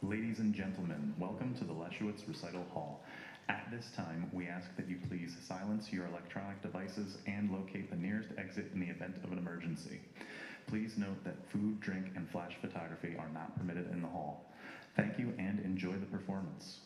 Ladies and gentlemen, welcome to the Leschwitz Recital Hall. At this time, we ask that you please silence your electronic devices and locate the nearest exit in the event of an emergency. Please note that food, drink, and flash photography are not permitted in the hall. Thank you and enjoy the performance.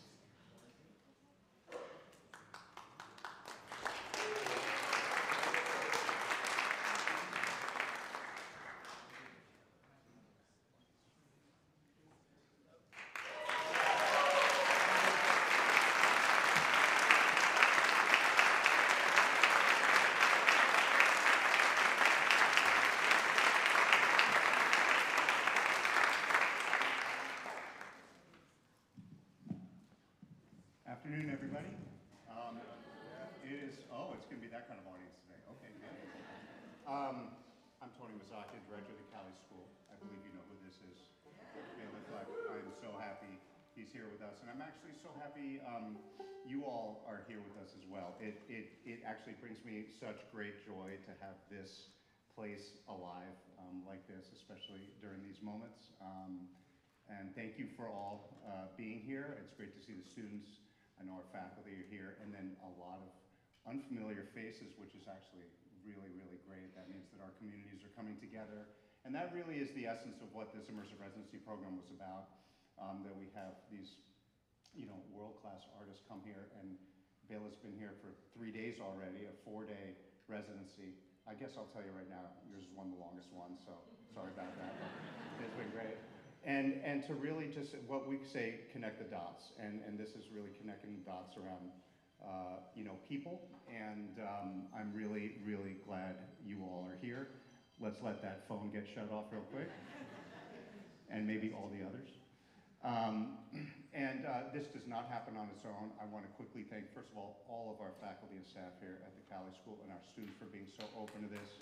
Afternoon, everybody. It's going to be that kind of audience today. Okay, good. I'm Tony Mazzocchi, director of the Cali School. I believe you know who this is. Béla Fleck. I am so happy he's here with us, and I'm actually so happy you all are here with us as well. It actually brings me such great joy to have this place alive like this, especially during these moments. And thank you for all being here. It's great to see the students. I know our faculty are here, and then a lot of unfamiliar faces, which is actually really, really great. That means that our communities are coming together. And that really is the essence of what this immersive residency program was about, that we have these, world-class artists come here, and Béla's been here for 3 days already, a 4-day residency. I guess I'll tell you right now, yours is one of the longest ones, so sorry about that, but it's been great. And to really just, what we say, connect the dots. And this is really connecting the dots around, people. And I'm really, really glad you all are here. Let's let that phone get shut off real quick. And maybe all the others. This does not happen on its own. I want to quickly thank, first of all of our faculty and staff here at the Cali School and our students for being so open to this.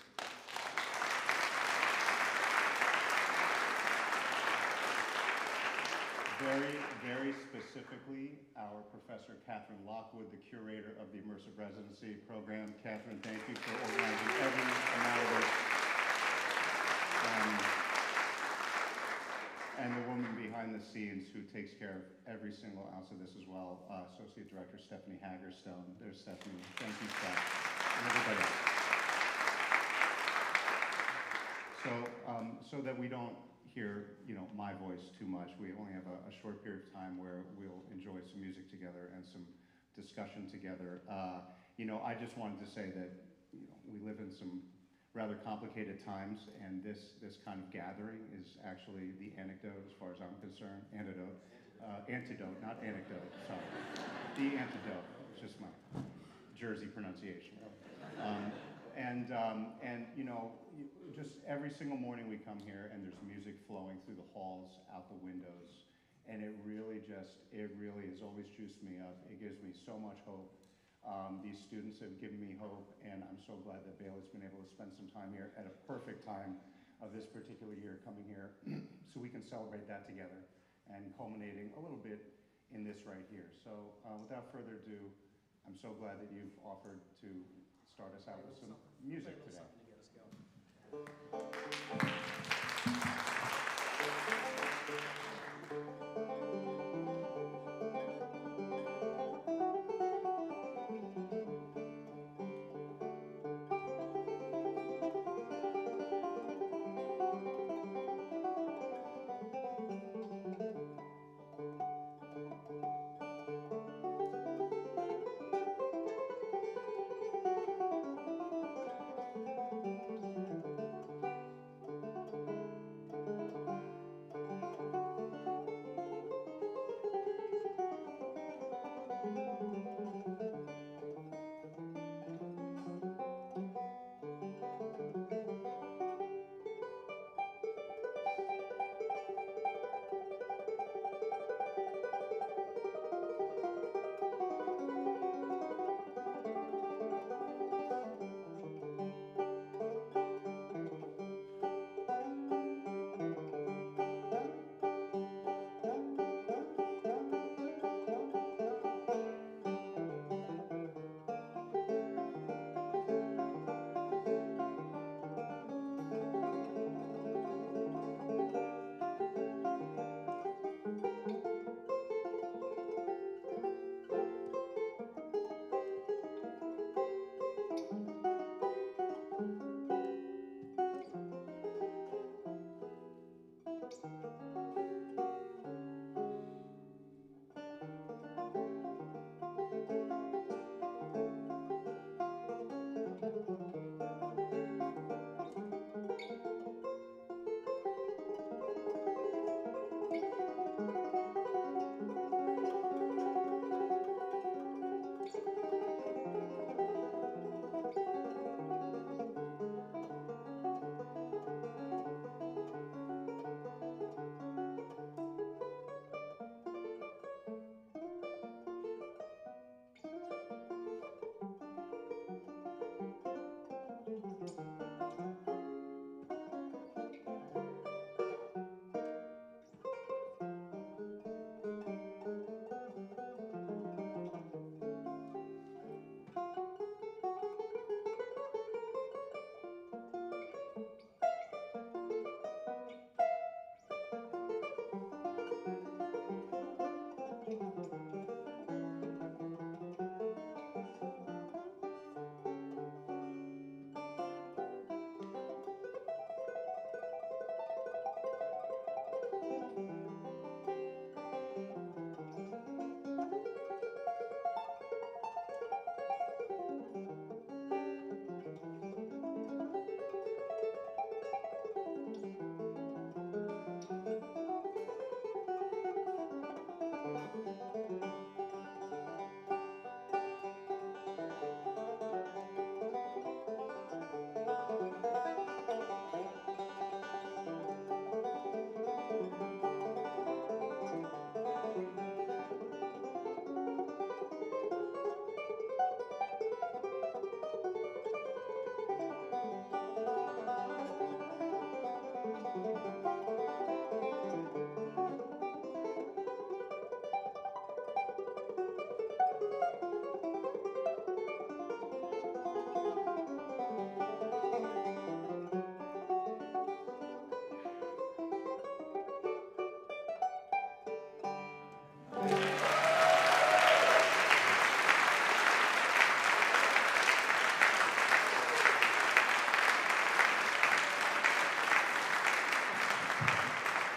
Very, very specifically, our Professor Catherine Lockwood, the curator of the Immersive Residency Program. Catherine, thank you for organizing every amount of this. And the woman behind the scenes who takes care of every single ounce of this as well, Associate Director Stephanie Hagerstone. There's Stephanie. Thank you, Steph. And everybody else. So that we don't hear, my voice too much. We only have a short period of time where we'll enjoy some music together and some discussion together. I just wanted to say that, we live in some rather complicated times, and this kind of gathering is actually the antidote, as far as I'm concerned. Antidote, not anecdote, sorry. The antidote, it's just my Jersey pronunciation. Just every single morning we come here and there's music flowing through the halls, out the windows, and it really has always juiced me up. It gives me so much hope. These students have given me hope, and I'm so glad that Béla's been able to spend some time here at a perfect time of this particular year coming here so we can celebrate that together and culminating a little bit in this right here. So without further ado, I'm so glad that you've offered to start us out with some music today.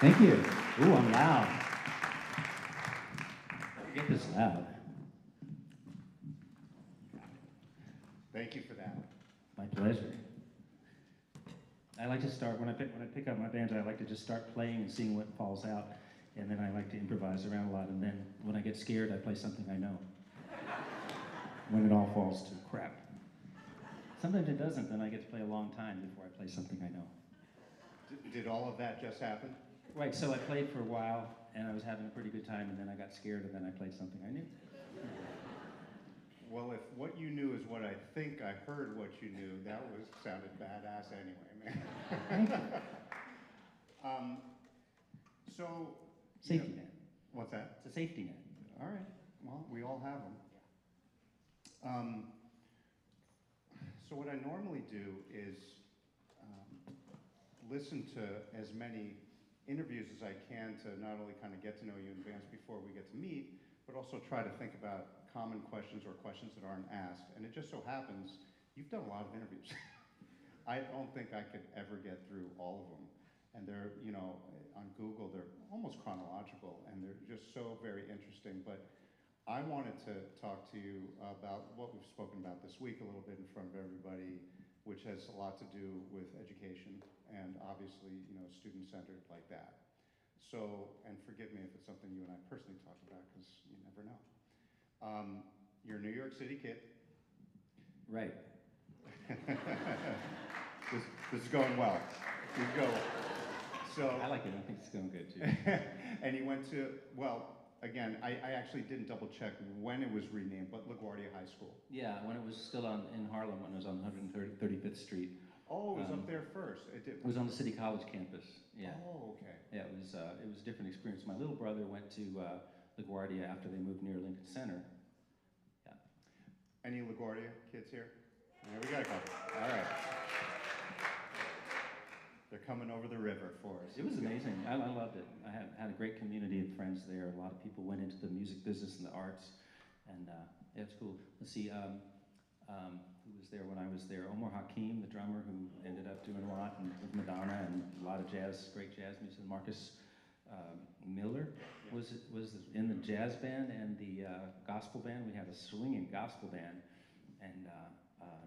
Thank you. Ooh, I'm loud. Get this loud. Thank you for that. My pleasure. I like to start, when I pick up my banjo, I like to just start playing and seeing what falls out, and then I like to improvise around a lot, and then when I get scared, I play something I know. When it all falls to crap. Sometimes it doesn't, then I get to play a long time before I play something I know. Did all of that just happen? Right, so I played for a while, and I was having a pretty good time, and then I got scared, and then I played something I knew. Well, if what you knew is what I think I heard what you knew, that sounded badass anyway, man. So... Safety net. What's that? It's a safety net. All right. Well, we all have them. So what I normally do is listen to as many interviews as I can to not only kind of get to know you in advance before we get to meet, but also try to think about common questions or questions that aren't asked. And it just so happens, you've done a lot of interviews. I don't think I could ever get through all of them. And they're, you know, on Google, they're almost chronological, and they're just so very interesting. But I wanted to talk to you about what we've spoken about this week a little bit in front of everybody, which has a lot to do with education and obviously, you know, student-centered like that. So, and forgive me if it's something you and I personally talked about, because you never know. You're a New York City kid. Right. This is going well. You go. So I like it. I think it's going good too. And you went to, well, again, I actually didn't double check when it was renamed, but LaGuardia High School. Yeah, when it was still in Harlem, when it was on 135th Street. Oh, it was up there first. It was on the City College campus. Yeah. Oh, okay. Yeah, it was a different experience. My little brother went to LaGuardia after they moved near Lincoln Center. Yeah. Any LaGuardia kids here? Yeah, we got a couple. All right. They're coming over the river for us. It was amazing. I loved it. I had a great community of friends there. A lot of people went into the music business and the arts, and yeah, it's cool. Let's see, who was there when I was there? Omar Hakim, the drummer, who ended up doing a lot with Madonna and a lot of jazz, great jazz music. Marcus Miller was in the jazz band and the gospel band. We had a swinging gospel band, and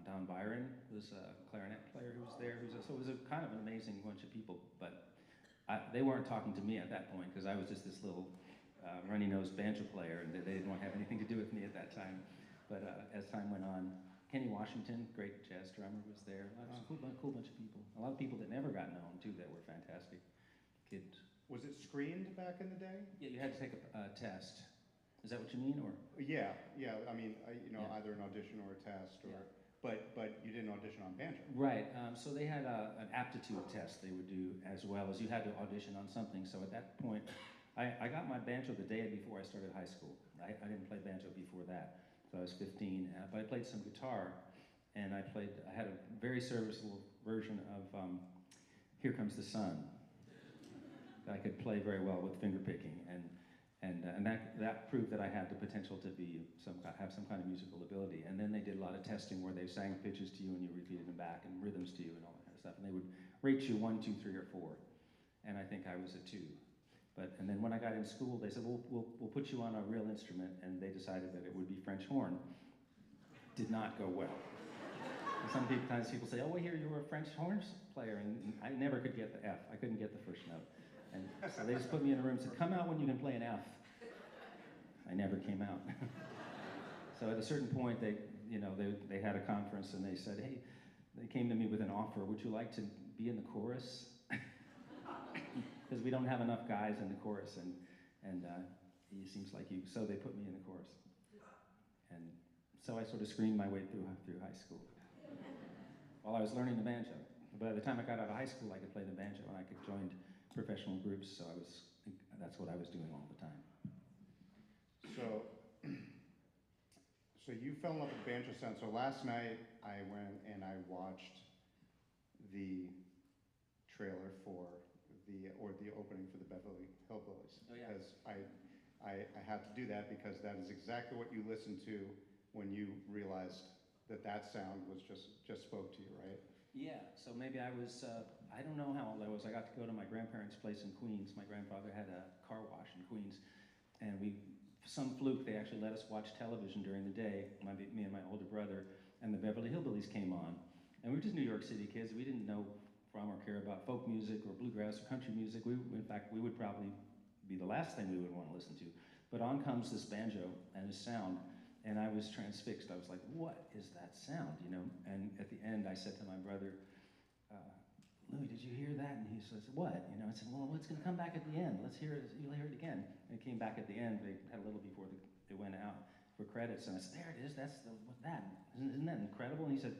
Don Byron was a clarinet player who was there. So it was a kind of an amazing bunch of people, but they weren't talking to me at that point because I was just this little runny-nosed banjo player, and they didn't want to have anything to do with me at that time. But as time went on, Kenny Washington, great jazz drummer, was there. It was a cool bunch of people. A lot of people that never got known, too, that were fantastic kids. Was it screened back in the day? Yeah, you had to take a test. Is that what you mean, or? Yeah. I mean, Yeah. either an audition or a test, or. Yeah. But you didn't audition on banjo. Right. So they had an aptitude test they would do, as well as you had to audition on something. So at that point, I got my banjo the day before I started high school. I didn't play banjo before that. So I was 15, but I played some guitar, and I had a very serviceable version of Here Comes the Sun. I could play very well with finger picking, and that proved that I had the potential to have some kind of musical ability. And then they did a lot of testing where they sang pitches to you and you repeated them back, and rhythms to you and all that kind of stuff. And they would rate you 1, 2, 3, or 4. And I think I was a 2. And then when I got in school, they said, we'll put you on a real instrument, and they decided that it would be French horn. Did not go well. And sometimes people say, oh, well, here you were a French horn player, and I never could get the F. I couldn't get the first note. And so they just put me in a room and said, come out when you can play an F. I never came out. So at a certain point, they had a conference, and they said, hey, they came to me with an offer. Would you like to be in the chorus? Because we don't have enough guys in the chorus, and it seems like you. So they put me in the chorus. And so I sort of screamed my way through high school while I was learning the banjo. By the time I got out of high school, I could play the banjo, and I could join professional groups, so that's what I was doing all the time. So you fell in love with banjo sound. So last night I went and I watched the trailer for the opening for the Beverly Hillbillies. Oh, yeah. Because I had to do that because that is exactly what you listened to when you realized that sound was just spoke to you, right? Yeah, so maybe I was, I don't know how old I was I got to go to my grandparents' place in Queens. My grandfather had a car wash in Queens, and some fluke, they actually let us watch television during the day, me and my older brother, and the Beverly Hillbillies came on. And we were just New York City kids. We didn't know from or care about folk music or bluegrass or country music. In fact, we would probably be the last thing we would want to listen to. But on comes this banjo and this sound, and I was transfixed. I was like, what is that sound, you know? And at the end, I said to my brother, Louis, did you hear that? And he says, what? You know, I said, well, it's gonna come back at the end. Let's hear it, you'll hear it again. And it came back at the end. They had a little before they went out for credits. And I said, there it is, what's that? Isn't that incredible? And he said,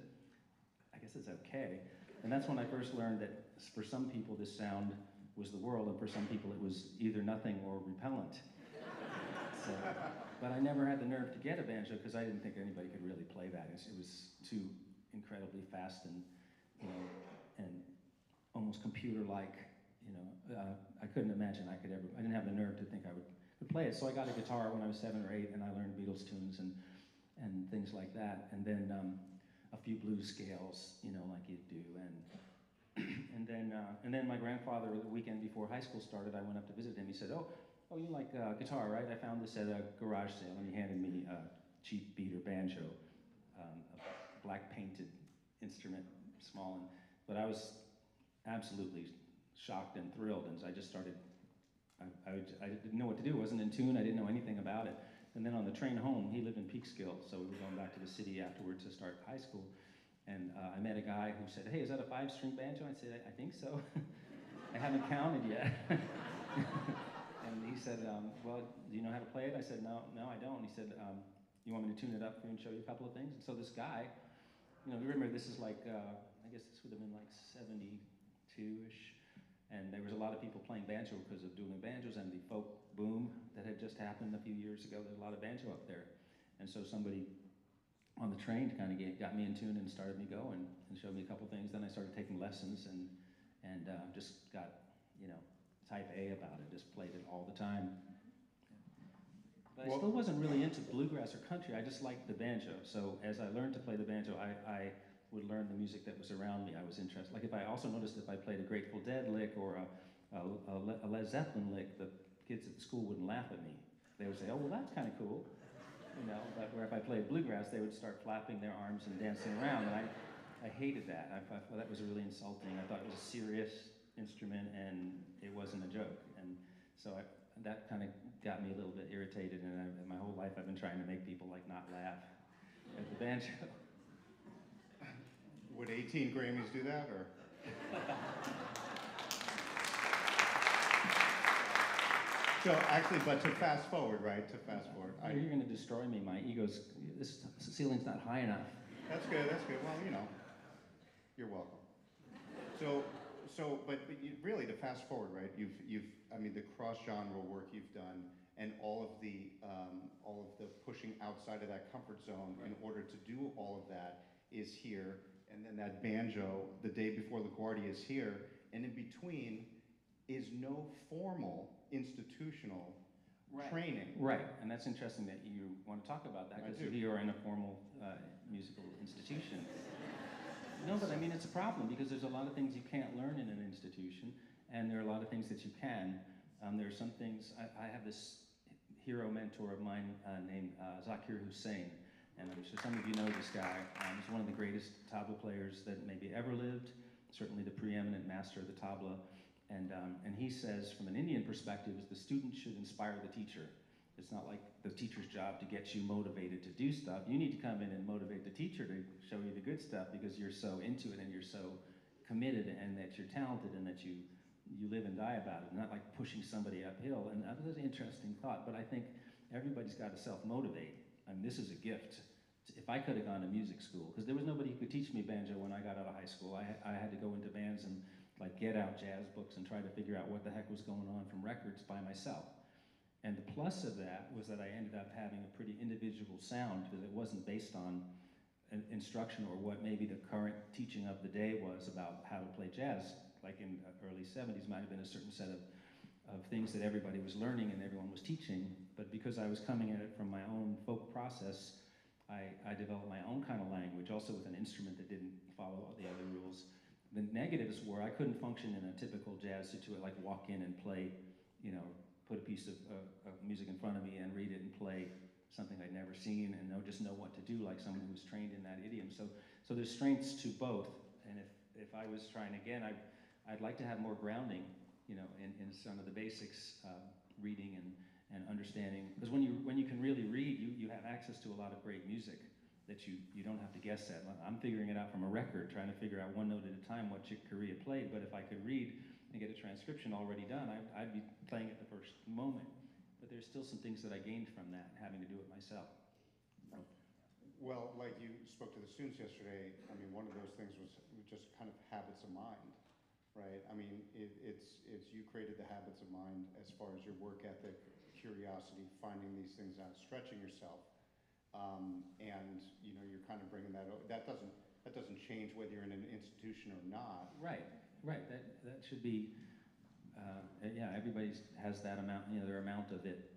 I guess it's okay. And that's when I first learned that for some people, this sound was the world, and for some people, it was either nothing or repellent. So, but I never had the nerve to get a banjo because I didn't think anybody could really play that. It was too incredibly fast and, you know, and almost computer-like, you know. I couldn't imagine I didn't have the nerve to think I would play it. So I got a guitar when I was 7 or 8, and I learned Beatles tunes and things like that. And then a few blues scales, you know, like you do. And then my grandfather, the weekend before high school started, I went up to visit him. He said, oh, you like guitar, right? I found this at a garage sale, and he handed me a cheap beater banjo, a black painted instrument, small one. But I was absolutely shocked and thrilled, and so I just started, I didn't know what to do. I wasn't in tune, I didn't know anything about it. And then on the train home, he lived in Peekskill, so we were going back to the city afterwards to start high school. And I met a guy who said, hey, is that a 5-string banjo? I said, I think so. I haven't counted yet. And he said, well, do you know how to play it? I said, no, I don't. And he said, you want me to tune it up for you and show you a couple of things? And so this guy, you know, remember this is like, I guess this would have been like 72-ish. And there was a lot of people playing banjo because of dueling banjos and the folk boom that had just happened a few years ago. There's a lot of banjo up there. And so somebody on the train kind of got me in tune and started me going and showed me a couple things. Then I started taking lessons and just got, you know, type A about it, just played it all the time. But I still wasn't really into bluegrass or country. I just liked the banjo. So as I learned to play the banjo, I would learn the music that was around me. I was interested. Like if I also noticed if I played a Grateful Dead lick or a Led Zeppelin lick, the kids at the school wouldn't laugh at me. They would say, oh, well, that's kind of cool. You know, but where if I played bluegrass, they would start flapping their arms and dancing around. And I hated that. I thought, well, that was really insulting. I thought it was a serious instrument and it wasn't a joke. And so that kind of got me a little bit irritated. And my whole life I've been trying to make people like not laugh at the banjo. Would 18 Grammys do that, or? So actually, but to fast forward, right? You're going to destroy me. My ego's, this ceiling's not high enough. That's good. Well, you know, you're welcome. But you, really, to fast forward, right? I mean, the cross-genre work you've done, and all of the pushing outside of that comfort zone in order to do all of that is here. And then that banjo, the day before LaGuardia, is here, and in between is no formal institutional training. Right, and that's interesting that you want to talk about that, because you are in a formal musical institution. No, but I mean, it's a problem, because there's a lot of things you can't learn in an institution, and there are a lot of things that you can. There are some things, I have this hero mentor of mine named Zakir Hussain. And I'm sure some of you know this guy. He's one of the greatest tabla players that maybe ever lived, certainly the preeminent master of the tabla. And he says, from an Indian perspective, is the student should inspire the teacher. It's not like the teacher's job to get you motivated to do stuff. You need to come in and motivate the teacher to show you the good stuff because you're so into it and you're so committed and that you're talented and that you live and die about it, not like pushing somebody uphill. And that was an interesting thought, but I think everybody's got to self-motivate. And this is a gift. If I could have gone to music school, because there was nobody who could teach me banjo when I got out of high school. I had to go into bands and like get out jazz books and try to figure out what the heck was going on from records by myself. And the plus of that was that I ended up having a pretty individual sound because it wasn't based on an instruction or what maybe the current teaching of the day was about how to play jazz. Like in the early 70s might have been a certain set of things that everybody was learning and everyone was teaching. But because I was coming at it from my own folk process, I developed my own kind of language, also with an instrument that didn't follow all the other rules. The negatives were I couldn't function in a typical jazz situation, like walk in and play, put a piece of music in front of me and read it and play something I'd never seen and just know what to do like someone who was trained in that idiom. So there's strengths to both. And if I was trying again, I'd like to have more grounding, in some of the basics, reading and understanding. Because when you can really read, you have access to a lot of great music that you don't have to guess at. I'm figuring it out from a record, trying to figure out one note at a time what Chick Corea played, but if I could read and get a transcription already done, I'd be playing it the first moment. But there's still some things that I gained from that, having to do it myself. Well, like you spoke to the students yesterday, I mean, one of those things was just kind of habits of mind, right? I mean, it's you created the habits of mind as far as your work ethic, curiosity, finding these things out, stretching yourself. And you're kind of bringing that. That doesn't change whether you're in an institution or not. Right. That should be. Everybody has that amount. Their amount of it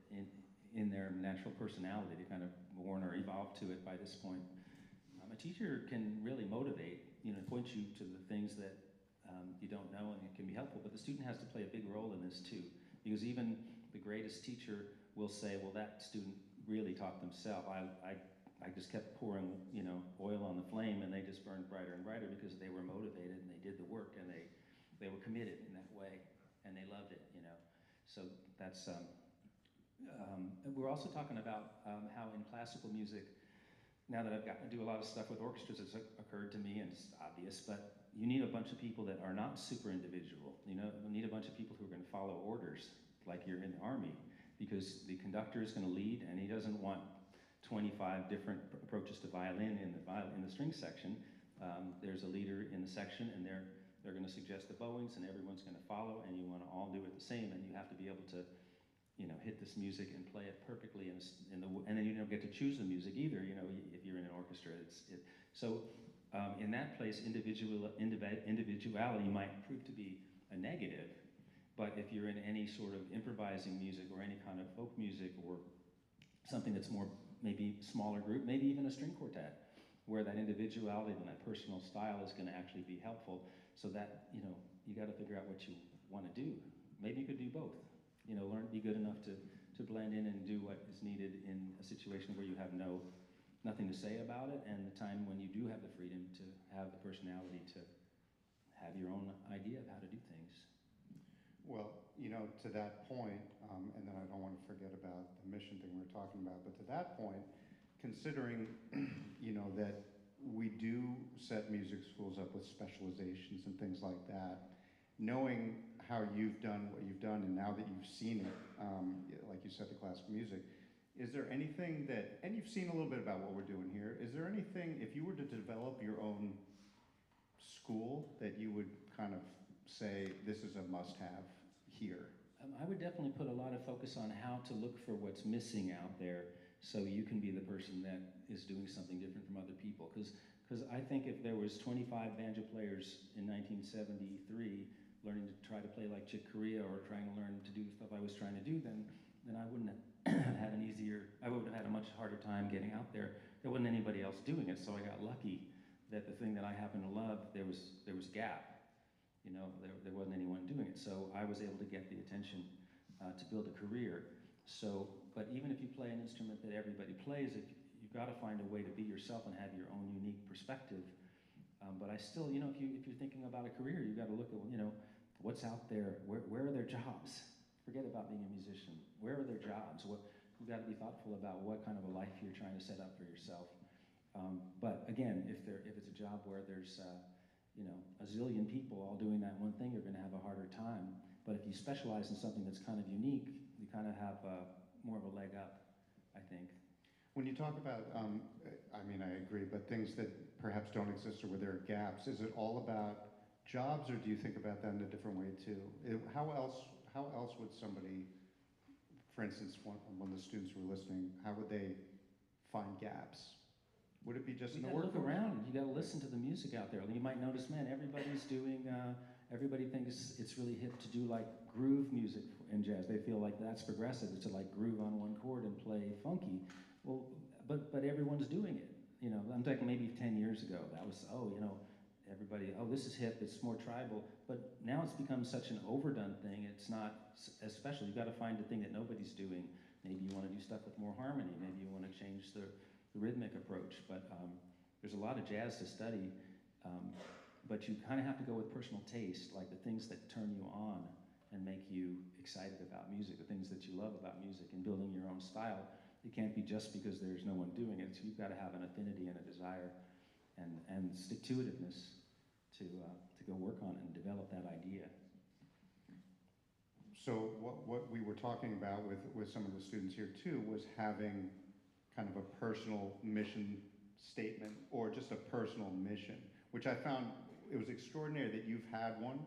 in their natural personality. They kind of born or evolved to it by this point. A teacher can really motivate. Point you to the things that you don't know, and it can be helpful. But the student has to play a big role in this too, because even the greatest teacher will say, "Well, that student really taught themselves. I just kept pouring, oil on the flame, and they just burned brighter and brighter because they were motivated and they did the work and they were committed in that way and they loved it, So that's. We're also talking about how in classical music, now that I've gotten to do a lot of stuff with orchestras, it's occurred to me, and it's obvious, but you need a bunch of people that are not super individual. You need a bunch of people who are going to follow orders, like you're in the army. Because the conductor is going to lead, and he doesn't want 25 different approaches to violin in the string section. There's a leader in the section, and they're going to suggest the bowings, and everyone's going to follow, and you want to all do it the same, and you have to be able to, hit this music and play it perfectly. And then you don't get to choose the music either. If you're in an orchestra, in that place, individuality might prove to be a negative. But if you're in any sort of improvising music or any kind of folk music or something that's more maybe smaller group, maybe even a string quartet, where that individuality and that personal style is going to actually be helpful, so that you got to figure out what you want to do. Maybe you could do both. Be good enough to blend in and do what is needed in a situation where you have nothing to say about it, and the time when you do have the freedom to have the personality to have your own idea of how to do things. Well, to that point, and then I don't want to forget about the mission thing we were talking about, but to that point, considering, that we do set music schools up with specializations and things like that, knowing how you've done what you've done, and now that you've seen it, like you said, the classical music, is there anything and you've seen a little bit about what we're doing here, is there anything, if you were to develop your own school, that you would kind of say, this is a must-have here? I would definitely put a lot of focus on how to look for what's missing out there, so you can be the person that is doing something different from other people. Because I think if there was 25 banjo players in 1973 learning to try to play like Chick Corea or trying to learn to do the stuff I was trying to do, then I wouldn't have had I would have had a much harder time getting out there. There wasn't anybody else doing it, so I got lucky that the thing that I happen to love, there was gap. There wasn't anyone doing it, so I was able to get the attention to build a career. But even if you play an instrument that everybody plays, you've got to find a way to be yourself and have your own unique perspective. But I still, if you're thinking about a career, you've got to look at, what's out there. Where are their jobs? Forget about being a musician. Where are their jobs? You've got to be thoughtful about what kind of a life you're trying to set up for yourself. But again, if it's a job where there's a zillion people all doing that one thing, you're going to have a harder time. But if you specialize in something that's kind of unique, you kind of have more of a leg up, I think. When you talk about, I agree, but things that perhaps don't exist or where there are gaps, is it all about jobs, or do you think about that in a different way too? How else would somebody, for instance, one of the students who were listening, how would they find gaps? Would it be just in the work? You gotta look around. You gotta listen to the music out there. You might notice, man, everybody's doing. Everybody thinks it's really hip to do like groove music in jazz. They feel like that's progressive. It's to like groove on one chord and play funky. Well, but everyone's doing it. I'm talking maybe 10 years ago. That was everybody, oh, this is hip, it's more tribal, but now it's become such an overdone thing. It's not as special. You've got to find the thing that nobody's doing. Maybe you want to do stuff with more harmony. Maybe you want to change the rhythmic approach. But there's a lot of jazz to study, but you kind of have to go with personal taste, like the things that turn you on and make you excited about music, the things that you love about music, and building your own style. It can't be just because there's no one doing it. So you've got to have an affinity and a desire and stick-to-itiveness to go work on it and develop that idea. So what we were talking about with some of the students here too was having kind of a personal mission statement or just a personal mission, which I found it was extraordinary that you've had one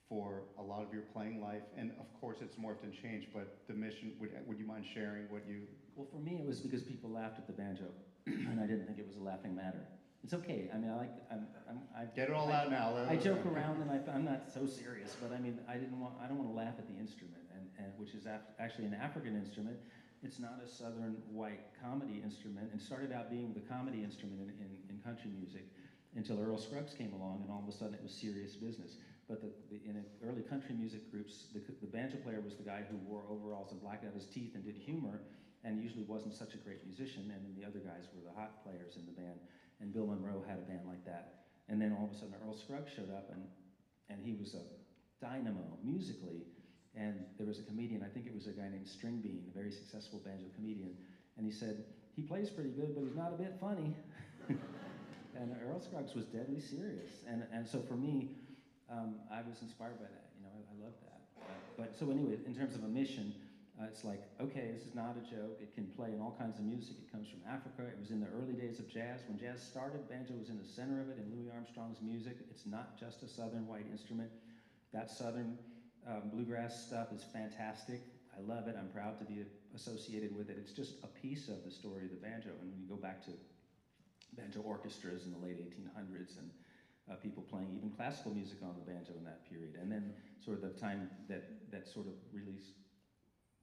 for a lot of your playing life, and of course it's morphed and changed, but the mission, would you mind sharing what you... Well, for me it was because people laughed at the banjo, and I didn't think it was a laughing matter. It's okay. I mean, I get it all out now. I joke around, and I'm not so serious, but I mean, I don't want to laugh at the instrument, and which is actually an African instrument. It's not a Southern white comedy instrument. It started out being the comedy instrument in country music until Earl Scruggs came along, and all of a sudden it was serious business. But in early country music groups, the banjo player was the guy who wore overalls and blacked out his teeth and did humor, and usually wasn't such a great musician, and then the other guys were the hot players in the band. And Bill Monroe had a band like that. And then all of a sudden Earl Scruggs showed up, and he was a dynamo musically. And there was a comedian, I think it was a guy named String Bean, a very successful banjo comedian, and he said, he plays pretty good, but he's not a bit funny. And Earl Scruggs was deadly serious. And so for me, I was inspired by that. You know, I love that. But so anyway, in terms of a mission, it's like, okay, this is not a joke. It can play in all kinds of music. It comes from Africa. It was in the early days of jazz. When jazz started, banjo was in the center of it in Louis Armstrong's music. It's not just a Southern white instrument. That Southern bluegrass stuff is fantastic. I love it. I'm proud to be associated with it. It's just a piece of the story of the banjo. And when you go back to banjo orchestras in the late 1800s and people playing even classical music on the banjo in that period. And then sort of the time that sort of really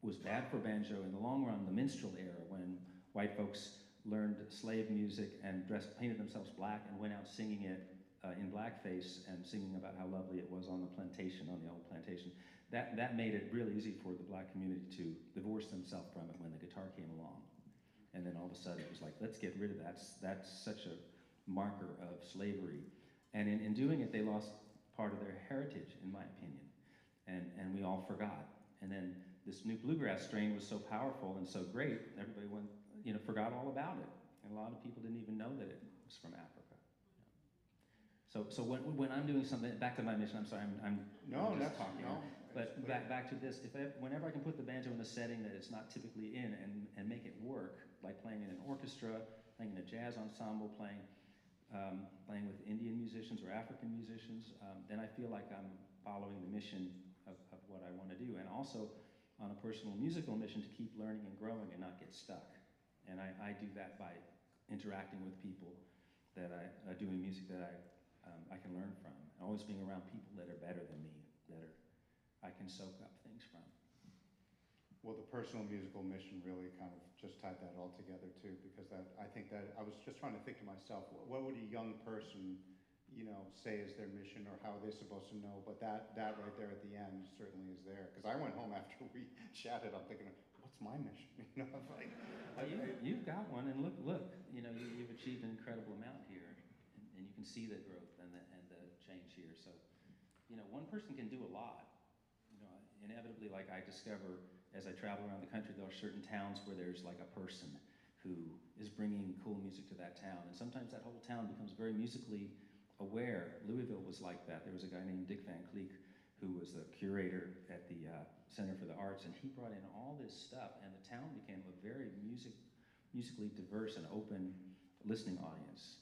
was bad for banjo in the long run, the minstrel era, when white folks learned slave music and painted themselves black and went out singing it in blackface and singing about how lovely it was on the plantation, on the old plantation. That made it really easy for the black community to divorce themselves from it when the guitar came along. And then all of a sudden it was like, let's get rid of that. That's such a marker of slavery. And in doing it, they lost part of their heritage, in my opinion. And we all forgot. And then this new bluegrass strain was so powerful and so great, everybody forgot all about it. And a lot of people didn't even know that it was from Africa. So when I'm doing something, back to my mission, I'm sorry, I'm just talking. No, but back to this, whenever I can put the banjo in a setting that it's not typically in and make it work, like playing in an orchestra, playing in a jazz ensemble, playing with Indian musicians or African musicians, then I feel like I'm following the mission of what I want to do. And also on a personal musical mission to keep learning and growing and not get stuck. And I do that by interacting with people that are doing music that I can learn from. Always being around people that are better than me, I can soak up things from. Well, the personal musical mission really kind of just tied that all together too, because I think that I was just trying to think to myself, what would a young person, say is their mission, or how are they supposed to know? But that right there at the end certainly is there. Because I went home after we chatted, I'm thinking, what's my mission? You've got one, and look, you've achieved an incredible amount here, and you can see the growth and the change here. So, one person can do a lot. Inevitably, like I discover as I travel around the country, there are certain towns where there's like a person who is bringing cool music to that town. And sometimes that whole town becomes very musically aware. Louisville was like that. There was a guy named Dick Van Cleek who was the curator at the Center for the Arts, and he brought in all this stuff, and the town became a very musically diverse and open listening audience.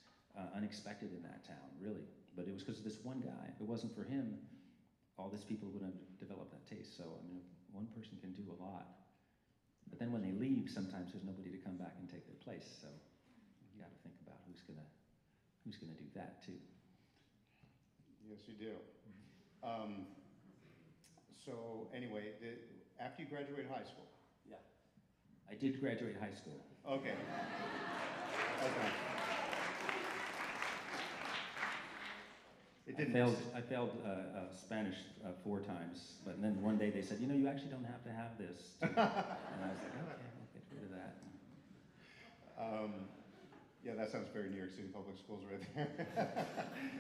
Unexpected in that town, really. But it was because of this one guy. If it wasn't for him, all these people wouldn't have developed that taste. So, one person can do a lot. But then when they leave, sometimes there's nobody to come back and take their place. So you got to think about who's gonna do that too. Yes, you do. So anyway, after you graduated high school. Yeah, I did graduate high school. Okay. Okay. It didn't. I failed Spanish 4 times, but then one day they said, you know, you actually don't have to have this. And I was like, okay, we'll get rid of that. Yeah, that sounds very New York City public schools right there.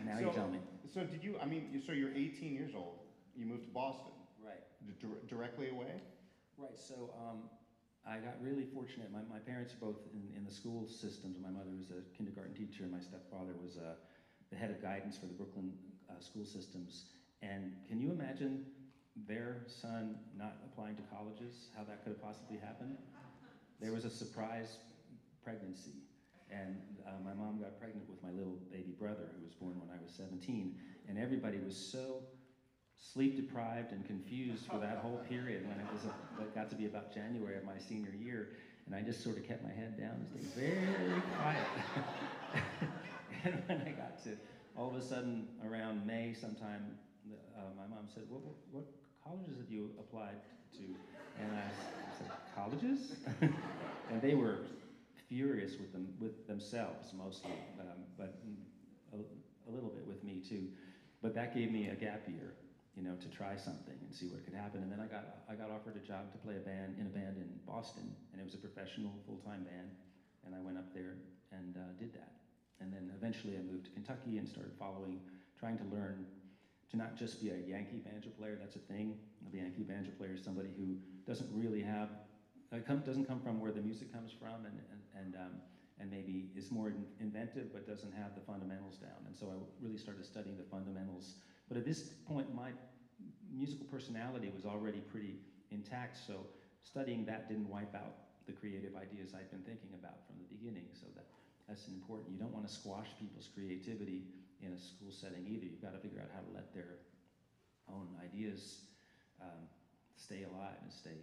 Now you tell me. So did you, I mean, so you're 18 years old. You moved to Boston. Right. Directly away? Right, so I got really fortunate. My parents are both in the school systems. My mother was a kindergarten teacher, and my stepfather was the head of guidance for the Brooklyn school systems. And can you imagine their son not applying to colleges, how that could have possibly happened? There was a surprise pregnancy, and my mom got pregnant with my little baby brother, who was born when I was 17, and everybody was so sleep deprived and confused for that whole period when it got to be about January of my senior year, and I just sort of kept my head down and stayed very quiet. And when I got to, all of a sudden, around May sometime, my mom said, what colleges have you applied to? And I said, colleges? And they were furious with themselves mostly, but a little bit with me too. But that gave me a gap year, you know, to try something and see what could happen. And then I got offered a job to play in a band in Boston, and it was a professional full-time band. And I went up there and did that. And then eventually I moved to Kentucky and started trying to learn to not just be a Yankee banjo player. That's a thing. The Yankee banjo player is somebody who doesn't really doesn't come from where the music comes from, and maybe is more inventive but doesn't have the fundamentals down. And so I really started studying the fundamentals. But at this point, my musical personality was already pretty intact, so studying that didn't wipe out the creative ideas I'd been thinking about from the beginning. So that's important. You don't want to squash people's creativity in a school setting either. You've got to figure out how to let their own ideas stay alive and stay,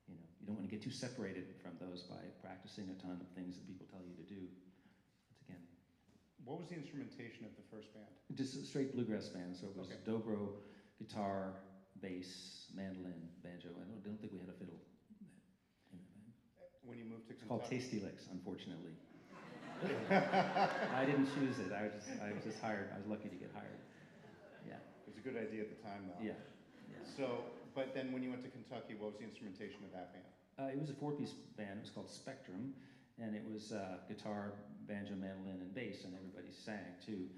you know, you don't want to get too separated from those by practicing a ton of things that people tell you to do. It's again. What was the instrumentation of the first band? Just a straight bluegrass band, so it was dobro, guitar, bass, mandolin, banjo. I don't think we had a fiddle in the band. When you moved to Kentucky? It's called Tasty Licks, unfortunately. I didn't choose it. I was just hired. I was lucky to get hired. Yeah. It was a good idea at the time, though. Yeah. So, but then when you went to Kentucky, what was the instrumentation of that band? It was a 4-piece band. It was called Spectrum, and it was guitar, banjo, mandolin, and bass, and everybody sang too.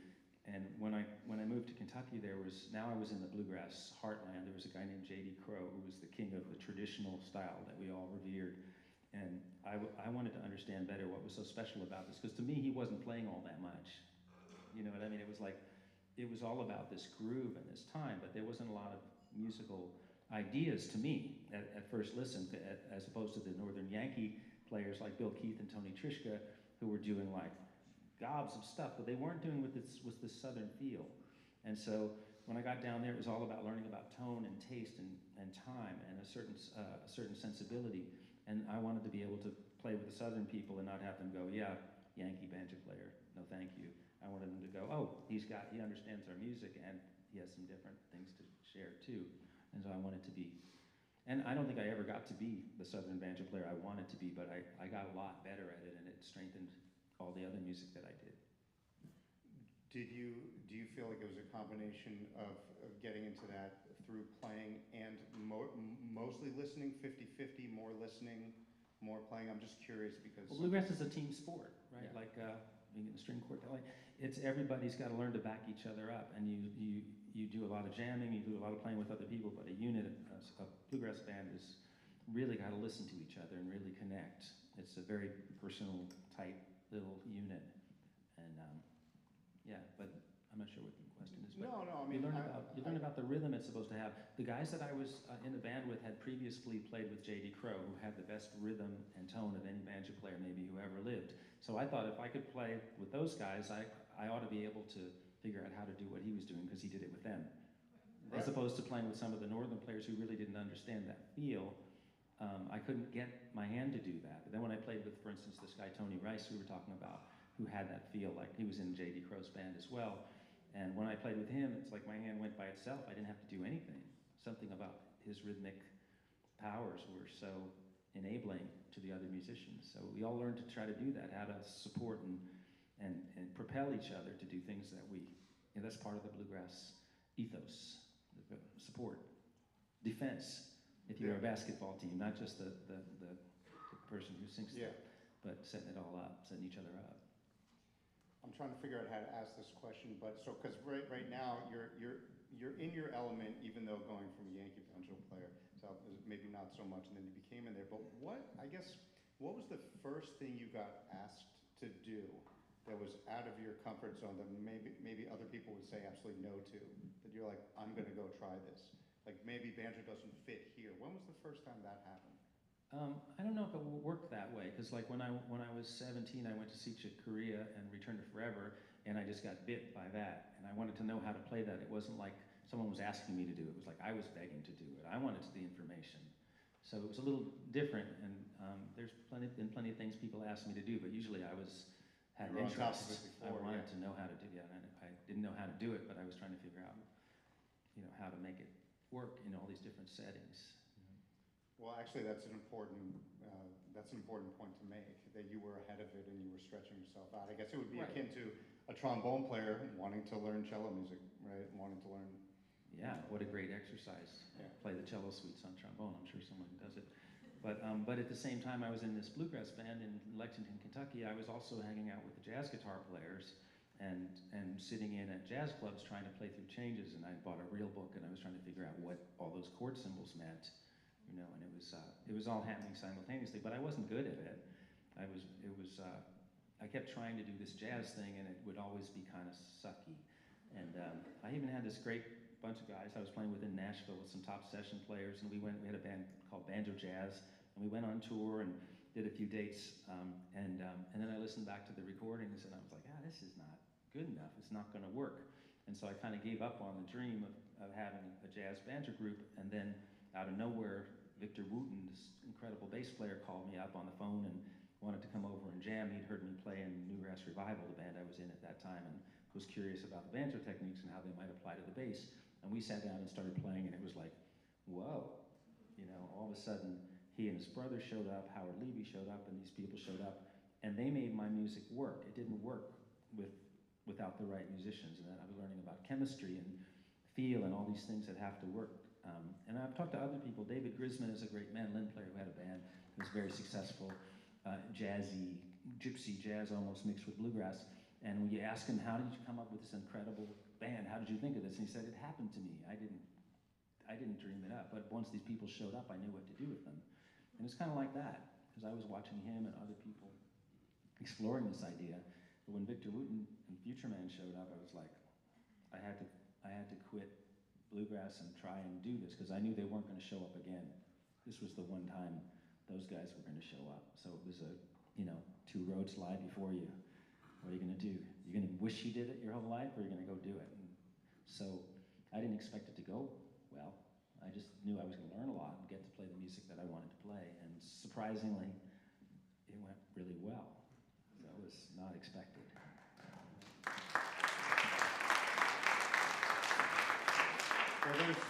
And when I moved to Kentucky, now I was in the bluegrass heartland. There was a guy named J.D. Crowe who was the king of the traditional style that we all revered. And I wanted to understand better what was so special about this, because to me, he wasn't playing all that much. You know what I mean? It was all about this groove and this time, but there wasn't a lot of musical ideas to me at first listen, as opposed to the Northern Yankee players like Bill Keith and Tony Trischka, who were doing like gobs of stuff, but they weren't doing with this Southern feel. And so when I got down there, it was all about learning about tone and taste and time and a certain sensibility. And I wanted to be able to play with the Southern people and not have them go, yeah, Yankee banjo player, no thank you. I wanted them to go, oh, he understands our music and he has some different things to share too. And so I wanted to be, and I don't think I ever got to be the Southern banjo player I wanted to be, but I got a lot better at it, and it strengthened all the other music that I did. Do you feel like it was a combination of getting into that through playing and mostly listening, 50-50, more listening, more playing? I'm just curious because... Well, bluegrass is a team sport, right? Yeah. Like being in the string quartet, everybody's got to learn to back each other up, and you do a lot of jamming, you do a lot of playing with other people, but a bluegrass band is really got to listen to each other and really connect. It's a very personal, tight little unit, and but I'm not sure what the question is. But no, I mean... You learn about the rhythm it's supposed to have. The guys that I was in the band with had previously played with J.D. Crowe, who had the best rhythm and tone of any banjo player maybe who ever lived. So I thought if I could play with those guys, I ought to be able to figure out how to do what he was doing, because he did it with them. Right. As opposed to playing with some of the northern players who really didn't understand that feel. I couldn't get my hand to do that. But then when I played with, for instance, this guy Tony Rice, who we were talking about, who had that feel, like he was in J.D. Crowe's band as well. And when I played with him, it's like my hand went by itself. I didn't have to do anything. Something about his rhythmic powers were so enabling to the other musicians. So we all learned to try to do that, how to support and propel each other to do things that we you know, that's part of the bluegrass ethos, the support, defense. If you're a basketball team, not just the person who sinks Yeah. it, but setting it all up, setting each other up. I'm trying to figure out how to ask this question, but so because right now you're in your element, even though going from a Yankee banjo player to maybe not so much, and then you became in there. But what was the first thing you got asked to do that was out of your comfort zone that maybe other people would say absolutely no to? That you're like, I'm going to go try this. Like maybe banjo doesn't fit here. When was the first time that happened? I don't know if it will work that way, because like when I was 17, I went to see Chick Corea and Return to Forever, and I just got bit by that, and I wanted to know how to play that. It wasn't like someone was asking me to do it. It was like I was begging to do it. I wanted the information. So it was a little different, and there's been plenty of things people asked me to do, but usually I had You were on top of interest. it before, I wanted to know how to do it, and I didn't know how to do it, but I was trying to figure out, you know, how to make it work in all these different settings. Well, actually, that's an important point to make, that you were ahead of it and you were stretching yourself out. I guess it would be akin to a trombone player wanting to learn cello music, right? Wanting to learn. Yeah, what a great exercise. Yeah. Play the cello suites on trombone. I'm sure someone does it. But at the same time, I was in this bluegrass band in Lexington, Kentucky. I was also hanging out with the jazz guitar players and sitting in at jazz clubs trying to play through changes. And I bought a real book and I was trying to figure out what all those chord symbols meant. You know, and it was all happening simultaneously, but I wasn't good at it. I kept trying to do this jazz thing, and it would always be kind of sucky. And I even had this great bunch of guys I was playing with in Nashville with some top session players, and we had a band called Banjo Jazz, and we went on tour and did a few dates, and then I listened back to the recordings, and I was like, this is not good enough. It's not going to work. And so I kind of gave up on the dream of having a jazz banjo group, and then out of nowhere, Victor Wooten, this incredible bass player, called me up on the phone and wanted to come over and jam. He'd heard me play in Newgrass Revival, the band I was in at that time, and was curious about the banjo techniques and how they might apply to the bass. And we sat down and started playing, and it was like, whoa. You know, all of a sudden, he and his brother showed up, Howard Levy showed up, and these people showed up, and they made my music work. It didn't work without the right musicians, and I was learning about chemistry and feel and all these things that have to work. And I've talked to other people. David Grisman is a great mandolin player who had a band who was very successful, jazzy, gypsy jazz almost mixed with bluegrass. And when you ask him, how did you come up with this incredible band? How did you think of this? And he said, it happened to me. I didn't dream it up. But once these people showed up, I knew what to do with them. And it's kind of like that, because I was watching him and other people exploring this idea. But when Victor Wooten and Future Man showed up, I was like, I had to quit bluegrass and try and do this, because I knew they weren't going to show up again. This was the one time those guys were going to show up. So it was two roads lie before you. What are you going to do? You're going to wish you did it your whole life, or you're going to go do it? And so I didn't expect it to go well. I just knew I was going to learn a lot and get to play the music that I wanted to play. And surprisingly, it went really well. That was not expected. Well, there's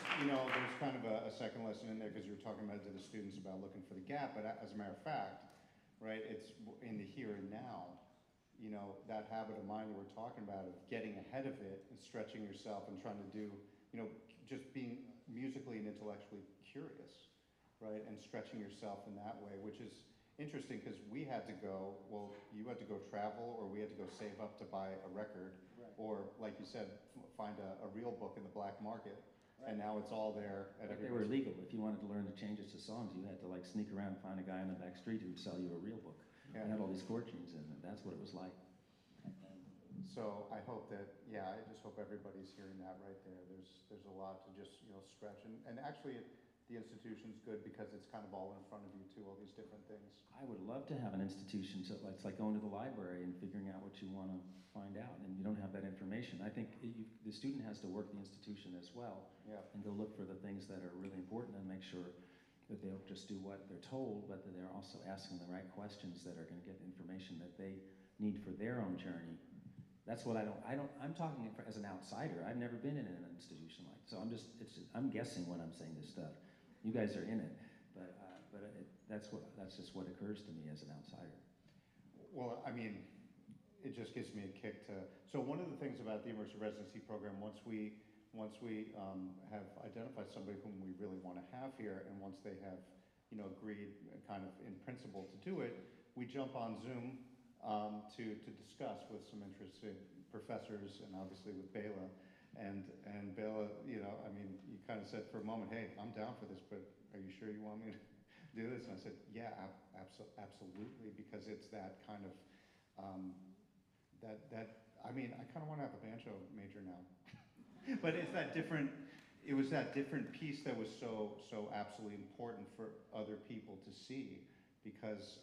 kind of a second lesson in there, because you were talking about to the students about looking for the gap, but as a matter of fact, right, it's in the here and now, you know, that habit of mind that we're talking about of getting ahead of it and stretching yourself and trying to do, you know, just being musically and intellectually curious, right, and stretching yourself in that way, which is interesting, because you had to go travel, or we had to go save up to buy a record, right, or like you said, find a real book in the black market. Right. And now it's all there. They were illegal. If you wanted to learn the changes to songs, you had to like sneak around and find a guy on the back street who would sell you a real book. Yeah. It had all these chord tunes in it. That's what it was like. So I hope that, I just hope everybody's hearing that right there. There's a lot to just, stretch. And actually, the institution's good because it's kind of all in front of you too, all these different things. I would love to have an institution. So it's like going to the library and figuring out what you want to find out, and you don't have that information. I think the student has to work the institution as well, and go look for the things that are really important and make sure that they don't just do what they're told, but that they're also asking the right questions that are going to get the information that they need for their own journey. That's what I'm talking as an outsider. I've never been in an institution like, so I'm guessing when I'm saying this stuff. You guys are in it, but that's just what occurs to me as an outsider. Well, I mean, it just gives me a kick to, so one of the things about the immersive residency program, once we have identified somebody whom we really want to have here, and once they have, agreed kind of in principle to do it, we jump on Zoom to discuss with some interested professors, and obviously with Béla. And Béla, you kind of said for a moment, hey, I'm down for this, but are you sure you want me to do this? And I said, yeah, absolutely, because it's that kind of, I kind of want to have a banjo major now. But it's that different, it was that different piece that was so absolutely important for other people to see, because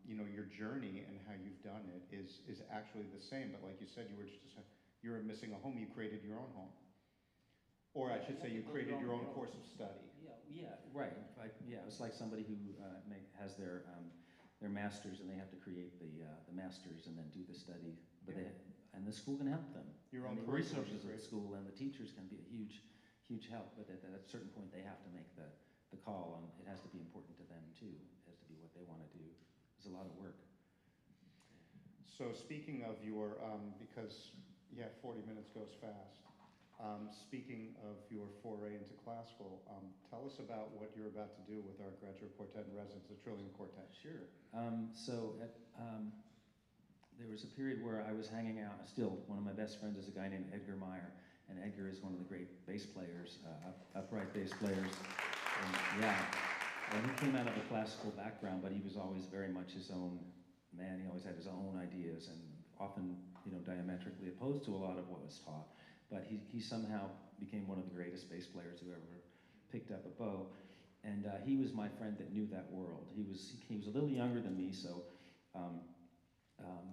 your journey and how you've done it is actually the same. But like you said, you were missing a home. You created your own home, or I should say, you created your own course of study. Yeah, right. It's like somebody who has their masters, and they have to create the masters and then do the study. But and the school can help them. Your own the resources of the school and the teachers can be a huge help. But at a certain point, they have to make the call, and it has to be important to them too. It has to be what they want to do. There's a lot of work. So speaking of your, because 40 minutes goes fast. Speaking of your foray into classical, tell us about what you're about to do with our graduate Quartet-in-Residence, the Trillium Quartet. Sure. There was a period where I was hanging out. Still, one of my best friends is a guy named Edgar Meyer, and Edgar is one of the great bass players, upright bass players. And he came out of a classical background, but he was always very much his own man. He always had his own ideas, and often, diametrically opposed to a lot of what was taught. But he somehow became one of the greatest bass players who ever picked up a bow. And he was my friend that knew that world. He was a little younger than me, so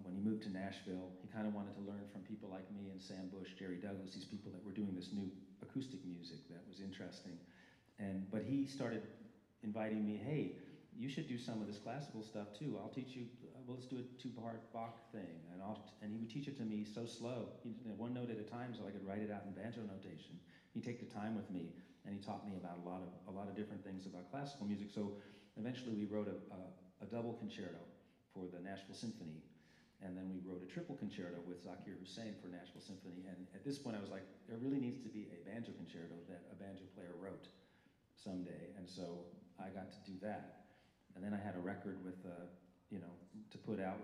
when he moved to Nashville, he kind of wanted to learn from people like me and Sam Bush, Jerry Douglas, these people that were doing this new acoustic music that was interesting. But he started inviting me, hey, you should do some of this classical stuff too. I'll teach you, let's do a two-part Bach thing. And he would teach it to me so slow, one note at a time, so I could write it out in banjo notation. He'd take the time with me, and he taught me about a lot of different things about classical music. So eventually we wrote a double concerto for the Nashville Symphony, and then we wrote a triple concerto with Zakir Hussain for Nashville Symphony. And at this point I was like, there really needs to be a banjo concerto that a banjo player wrote someday. And so I got to do that. And then I had a record with, to put out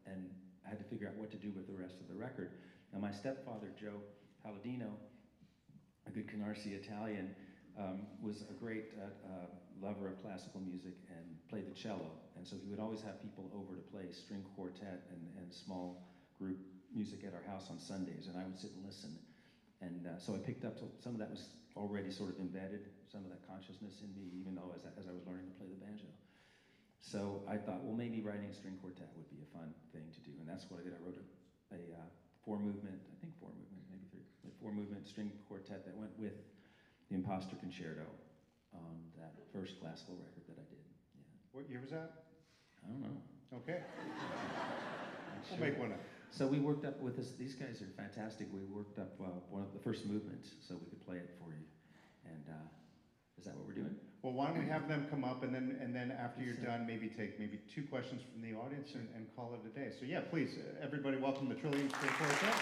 and I had to figure out what to do with the rest of the record. Now my stepfather, Joe Palladino, a good Canarsie Italian, was a great lover of classical music and played the cello. And so he would always have people over to play string quartet and small group music at our house on Sundays, and I would sit and listen. And so I picked up some of that was already sort of embedded, some of that consciousness in me, even though as I was learning to play the banjo. So I thought, well, maybe writing a string quartet would be a fun thing to do, and that's what I did. I wrote a four-movement string quartet that went with the Imposter Concerto on that first classical record that I did. Yeah. What year was that? I don't know. Okay. Sure. We'll make one up. So we worked up with this. These guys are fantastic. We worked up one of the first movements so we could play it for you. And is that what we're doing? Well, why don't we have them come up, and then after you're done, maybe take two questions from the audience and call it a day. So yeah, please, everybody, welcome the Trillium String Quartet.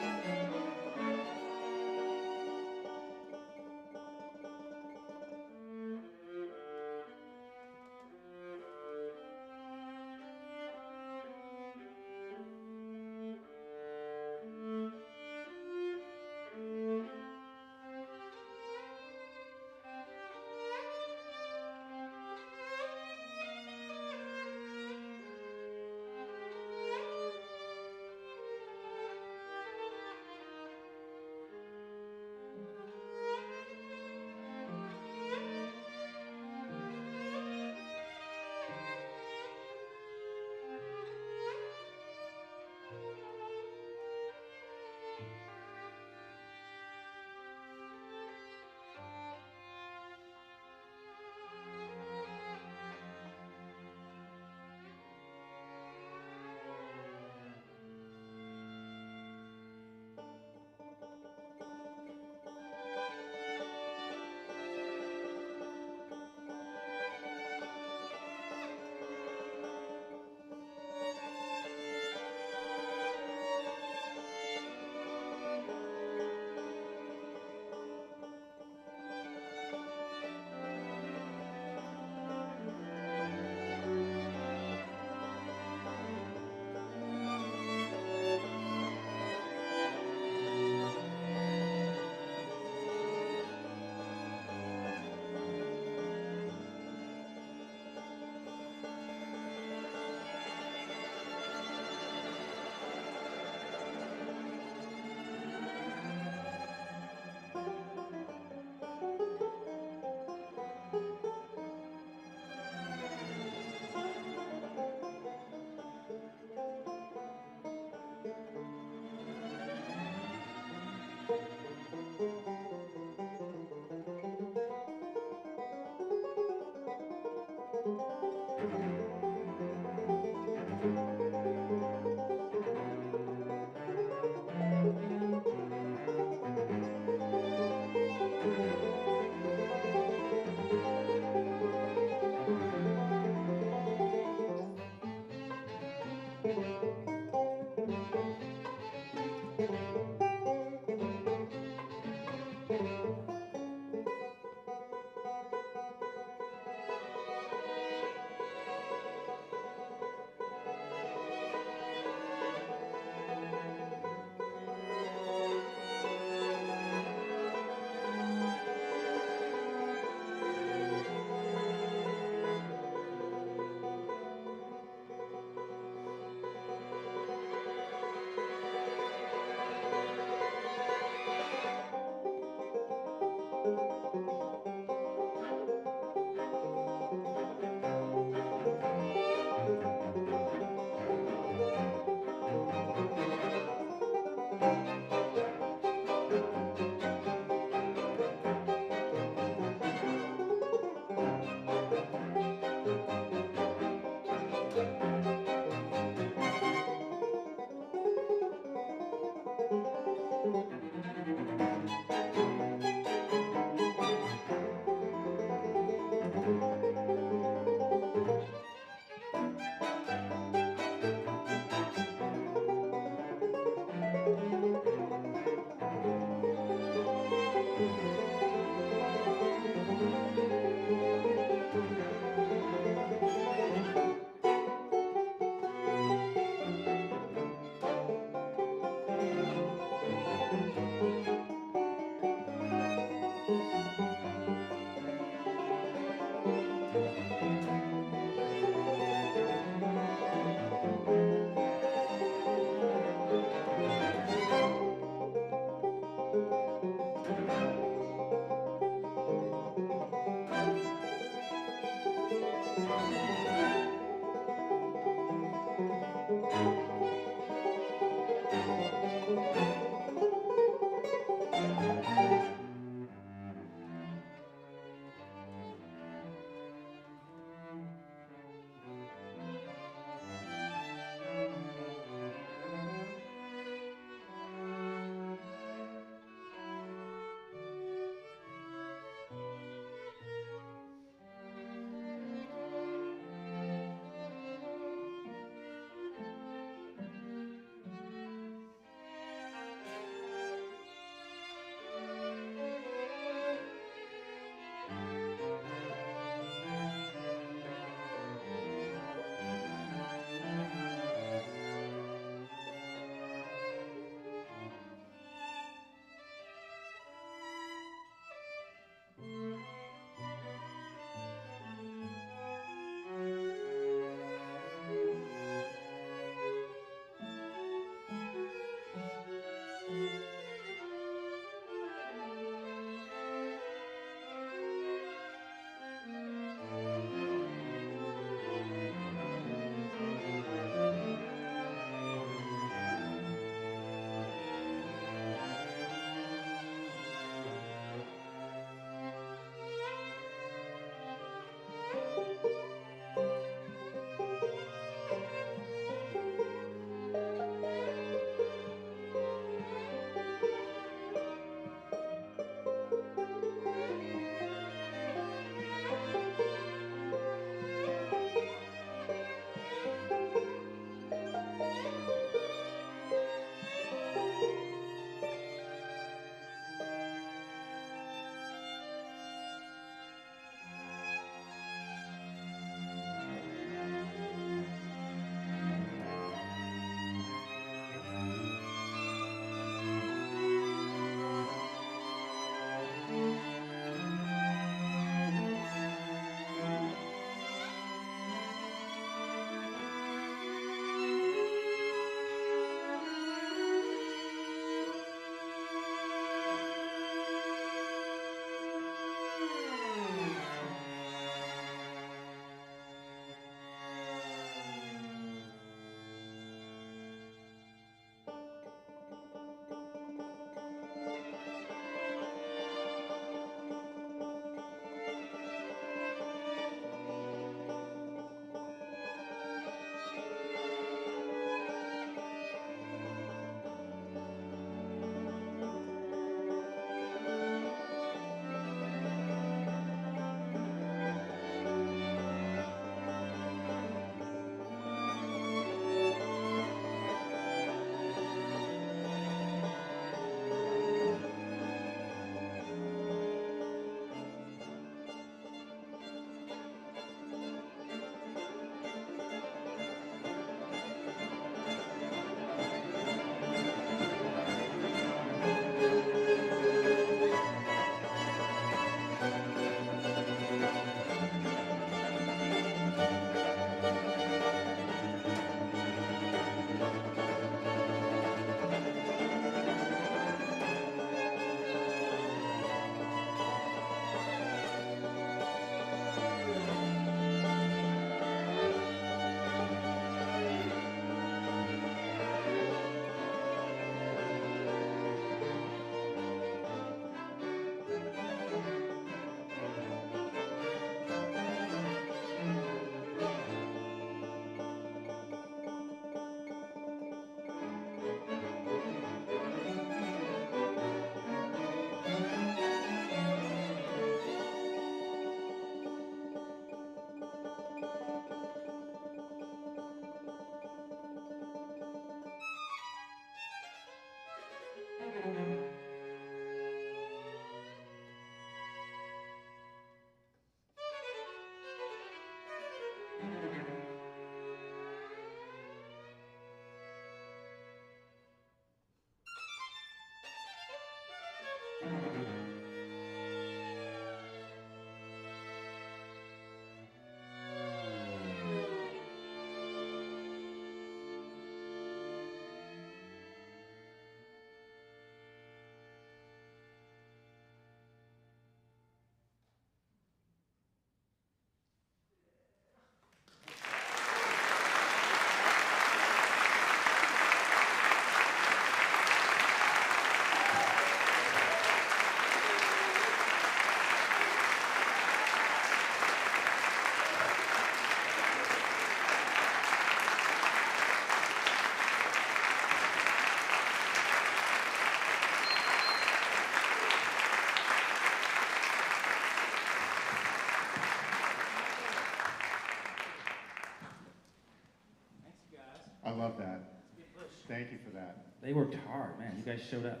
They worked hard, man. You guys showed up.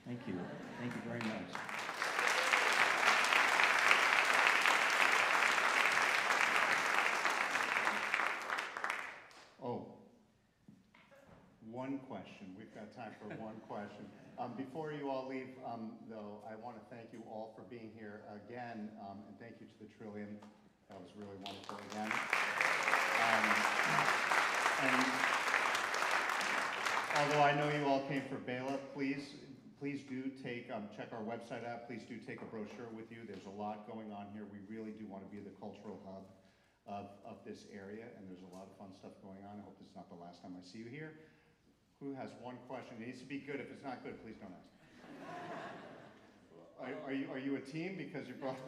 Thank you. Thank you very much. Oh, one question. We've got time for one question. Before you all leave, though, I want to thank you all for being here again, and thank you to the Trillium. That was really wonderful again. And although I know you all came for Béla, please do take, check our website out. Please do take a brochure with you. There's a lot going on here. We really do want to be the cultural hub of this area, and there's a lot of fun stuff going on. I hope this is not the last time I see you here. Who has one question? It needs to be good. If it's not good, please don't ask. Are you a team? Because you brought...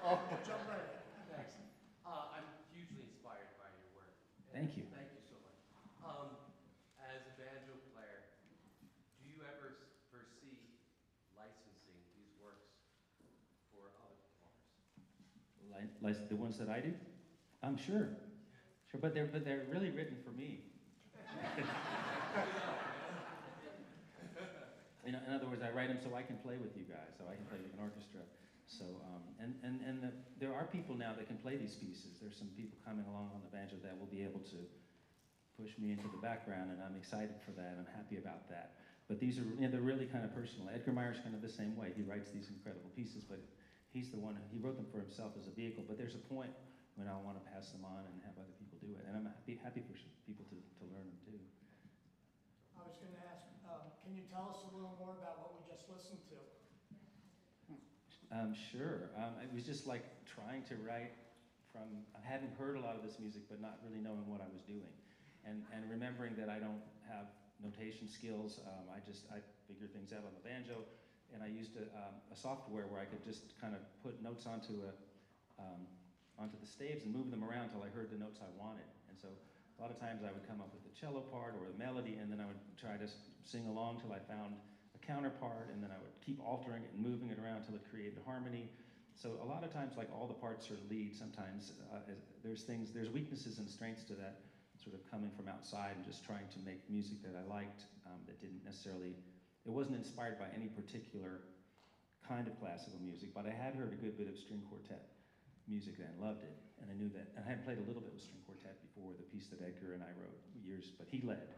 Oh. Jump right in. Thanks. I'm hugely inspired by your work. Thank you. Thank you so much. As a banjo player, do you ever foresee licensing these works for other performers? Like the ones that I do? I'm sure, but they're really written for me. In other words, I write them so I can play with you guys, so I can play with an orchestra. So, there are people now that can play these pieces. There's some people coming along on the banjo that will be able to push me into the background, and I'm excited for that. I'm happy about that. But these are, they're really kind of personal. Edgar Meyer's kind of the same way. He writes these incredible pieces, but he's the one, he wrote them for himself as a vehicle. But there's a point when I want to pass them on and have other people do it. And I'm happy for people to learn them too. I was going to ask, can you tell us a little more about what we just listened to? Sure. It was just like trying to write from having heard a lot of this music, but not really knowing what I was doing, and remembering that I don't have notation skills. I figure things out on the banjo, and I used a software where I could just kind of put notes onto the staves and move them around till I heard the notes I wanted. And so a lot of times I would come up with the cello part or the melody, and then I would try to sing along till I found a counterpart, and then I would keep altering it and moving it around till it created harmony. So a lot of times, like, all the parts are lead. Sometimes there's weaknesses and strengths to that, sort of coming from outside and just trying to make music that I liked, that didn't necessarily, it wasn't inspired by any particular kind of classical music, but I had heard a good bit of string quartet music and loved it, and I knew that. And I had played a little bit with string quartet before, the piece that Edgar and I wrote years, but he led.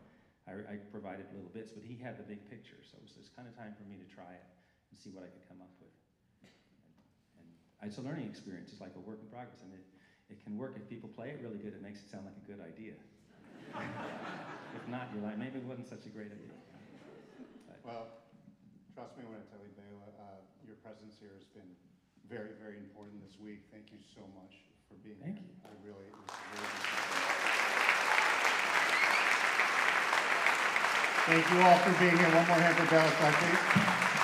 I provided little bits, but he had the big picture, so it was just kind of time for me to try it and see what I could come up with. And it's a learning experience. It's like a work in progress, and it can work if people play it really good. It makes it sound like a good idea. If not, you're like, maybe it wasn't such a great idea. But, well, trust me when I tell you, Béla, your presence here has been very, very important this week. Thank you so much for being here. Thank you. It was really good. Thank you all for being here. One more hand for Béla Fleck, please.